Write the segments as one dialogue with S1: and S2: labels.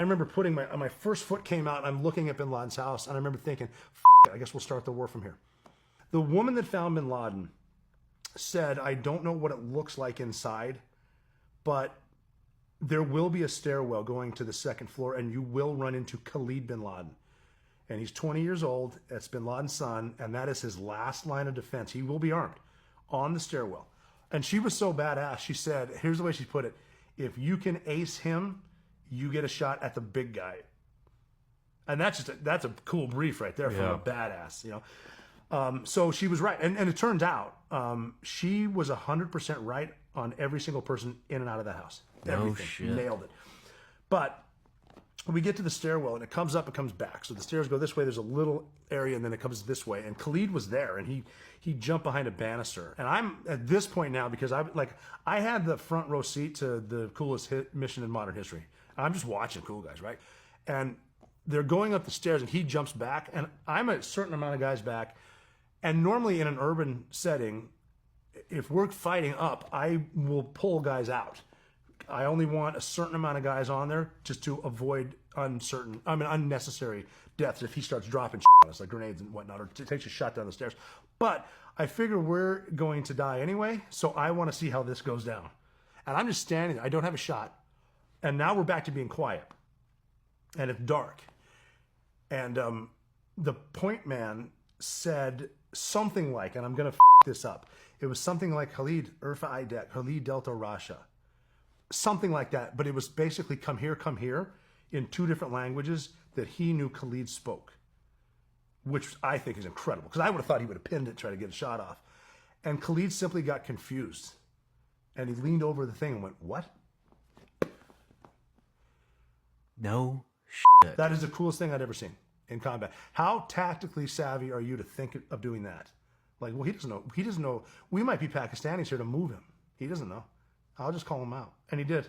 S1: I remember putting my first foot came out, and I'm looking at bin Laden's house, and I remember thinking, I guess we'll start the war from here. The woman that found bin Laden said, I don't know what it looks like inside, but there will be a stairwell going to the second floor, and you will run into Khalid bin Laden. And he's 20 years old. That's bin Laden's son, and that is his last line of defense. He will be armed on the stairwell. And she was so badass. She said, here's the way she put it. If you can ace him, you get a shot at the big guy. And that's a cool brief right there from a badass, you know. So she was right. And it turns out she was 100% right on every single person in and out of that house. Everything.
S2: No shit.
S1: Nailed it. But we get to the stairwell, and it comes up, it comes back. So the stairs go this way, there's a little area, and then it comes this way. And Khalid was there, and he jumped behind a banister. And I'm at this point now, because I had the front row seat to the coolest mission in modern history. I'm just watching cool guys, right? And they're going up the stairs, and he jumps back, and I'm a certain amount of guys back. And normally in an urban setting, if we're fighting up, I will pull guys out. I only want a certain amount of guys on there just to avoid unnecessary deaths if he starts dropping shit on us, like grenades and whatnot, or takes a shot down the stairs. But I figure we're going to die anyway, so I want to see how this goes down. And I'm just standing there. I don't have a shot. And now we're back to being quiet. And it's dark. And the point man said something like, and I'm going to this up, it was something like Khalid Urfa Idek, Khalid Delta Rasha. Something like that, but it was basically come here, in two different languages that he knew Khalid spoke, which I think is incredible, because I would have thought he would have pinned it, try to get a shot off. And Khalid simply got confused, and he leaned over the thing and went, what?
S2: No shit.
S1: That is the coolest thing I'd ever seen in combat. How tactically savvy are you to think of doing that? Like, well, he doesn't know. He doesn't know. We might be Pakistanis here to move him. He doesn't know. I'll just call him out. And he did.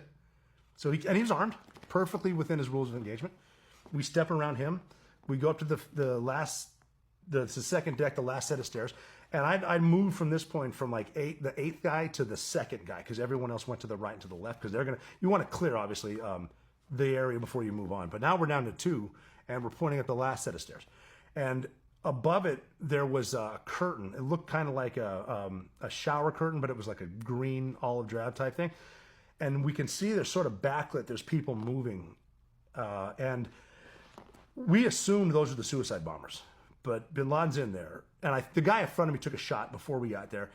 S1: So he was armed, perfectly within his rules of engagement. We step around him. We go up to the second deck, the last set of stairs. And I moved from this point from like the eighth guy to the second guy, because everyone else went to the right and to the left, because you want to clear, obviously, the area before you move on. But now we're down to two, and we're pointing at the last set of stairs. And above it, there was a curtain. It looked kind of like a shower curtain, but it was like a green olive drab type thing. And we can see there's sort of backlit. There's people moving. And we assumed those are the suicide bombers. But bin Laden's in there. And the guy in front of me took a shot before we got there.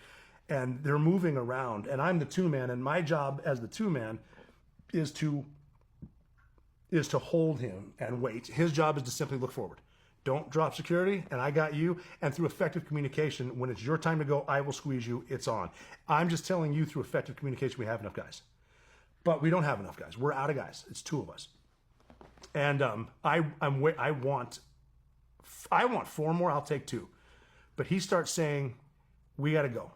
S1: And they're moving around. And I'm the two-man. And my job as the two-man is to hold him and wait. His job is to simply look forward. Don't drop security, and I got you. And through effective communication, when it's your time to go, I will squeeze you. It's on. I'm just telling you through effective communication we have enough guys. But we don't have enough guys. We're out of guys. It's two of us. And I want four more. I'll take two. But he starts saying, we got to go.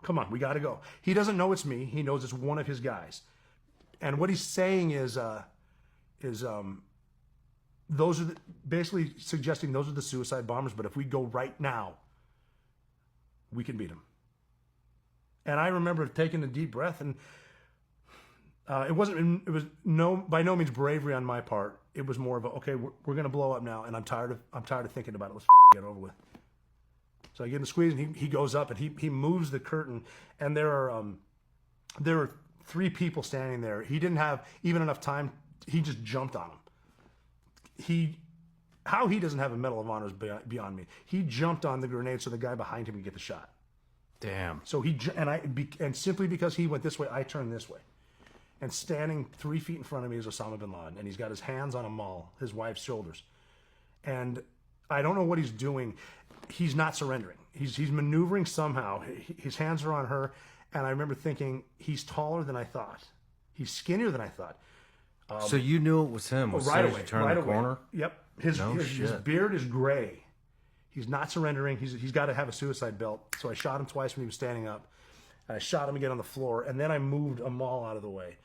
S1: Come on, we got to go. He doesn't know it's me. He knows it's one of his guys. And what he's saying is those are basically suggesting those are the suicide bombers, but if we go right now, we can beat them. And I remember taking a deep breath, and it was by no means bravery on my part. It was more of a, okay, we're going to blow up now, and I'm tired of thinking about it. Let's get it over with. So I give him a squeeze, and he goes up, and he moves the curtain, and there are three people standing there. He didn't have even enough time. He just jumped on them. How he doesn't have a Medal of Honor is beyond me. He jumped on the grenade so the guy behind him could get the shot.
S2: Damn.
S1: So and simply because he went this way, I turned this way. And standing 3 feet in front of me is Osama bin Laden, and he's got his hands on Amal, his wife's shoulders. And I don't know what he's doing. He's not surrendering. He's maneuvering somehow. His hands are on her, and I remember thinking, he's taller than I thought. He's skinnier than I thought.
S2: So you knew it was him as soon as you turned the corner?
S1: Yep. His beard is gray. He's not surrendering. He's got to have a suicide belt. So I shot him twice when he was standing up. I shot him again on the floor, and then I moved Amal out of the way.